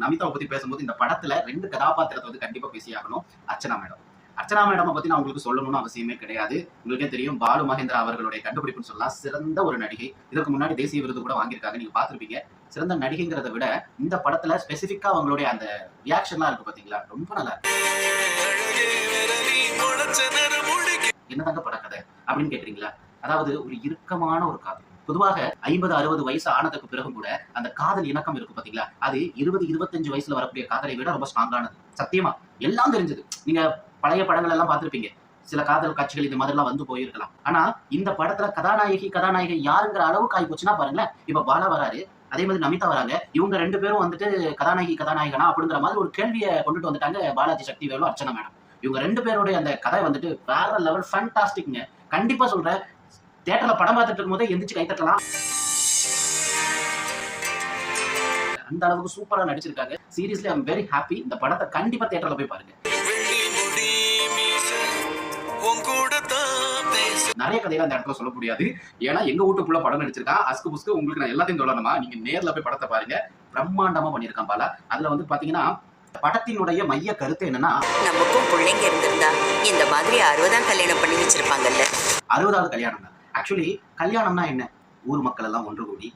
நமிதாவை பத்தி பேசும்போது இந்த படத்துல 2 கதாபாத்திரத்தை வந்து கண்டிப்பா பேசியாகணும். அர்ச்சனா மேடம். அர்ச்சனா மேடம் பத்தி நான் உங்களுக்கு சொல்லணும்னு அவசியமே கிடையாது. உங்களுக்கே தெரியும், பாலு மகேந்திரா அவர்களுடைய கண்டுபிடிப்புன்னு சொல்லலாம். சிறந்த ஒரு நடிகை. இதற்கு முன்னாடி தேசிய விருது கூட வாங்கியிருக்காங்க. நீங்க பார்த்திருப்பீங்க. சிறந்த நடிகைங்கிறத விட இந்த படத்துல ஸ்பெசிபிக்கா அவங்களுடைய அந்த ரியாக்ஷன்லாம் இருக்கு பாத்தீங்களா, ரொம்ப நல்லா இருக்கு. என்னதாங்க படக்கதை அப்படின்னு கேக்குறீங்களா? அதாவது ஒரு இறுக்கமான ஒரு காதல். பொதுவாக 50-60 வயசு ஆனதுக்கு பிறகும் கூட அந்த காதல் இணக்கம் இருக்கு பாத்தீங்களா, அது 20-25 வயசுல வரக்கூடிய காதலை விட ரொம்ப ஸ்ட்ராங்கானது. சத்தியமா எல்லாம் தெரிஞ்சது. நீங்க பழைய படங்கள் எல்லாம் பார்த்திருப்பீங்க. சில காதல் காட்சிகள் இந்த மாதிரி எல்லாம் வந்து போயிருக்கலாம். ஆனா இந்த படத்துல கதாநாயகி யாருங்கிற அளவுக்கு ஆகி போச்சுன்னா பாருங்களேன். இப்ப பாலா வராரு, அதே மாதிரி நமிதா வராங்க. இவங்க 2 பேரும் வந்துட்டு கதாநாயகனா அப்படிங்கிற மாதிரி ஒரு கேள்வியை கொண்டுட்டு வந்துட்டாங்க பாலாஜி சக்திவேலு, அர்ச்சனா மேடம். இவங்க 2 பேருடைய அந்த கதை வந்துட்டு வேற லெவல் ஃபேண்டாஸ்டிக்ங்க. கண்டிப்பா சொல்றேன், தியேட்டர்ல படம் பார்த்துட்டு இருக்கும்போதே எந்திரிச்சு கை தட்டலாம். அந்த அளவுக்கு சூப்பரா நடிச்சிருக்காங்க. Seriously I am very happy. இந்த படத்தை கண்டிப்பா தியேட்டர்ல போய் பாருங்க. நிறைய கதையில அந்த இடத்துல சொல்ல முடியாது. ஏன்னா எங்க வீட்டுக்குள்ள படம் நடிச்சிருக்கான். அஸ்கு புஸ்கு உங்களுக்கு நான் எல்லாத்தையும் சொல்லணுமா? நீங்க நேர்ல போய் படத்தை பாருங்க. பிரம்மாண்டமா பண்ணியிருக்கான் பாலா. அதுல வந்து பாத்தீங்கன்னா படத்தினுடைய மைய கருத்து என்னன்னா, நமக்கும் பிள்ளைங்க இருந்திருந்தா இந்த மாதிரி 60ஆம் கல்யாணம் பண்ணி வச்சிருப்பாங்கல்ல. 60வது கல்யாணம் தான். ஆக்சுவலி கல்யாணம்னா என்ன? ஊர் மக்கள் எல்லாம் ஒன்று கூடி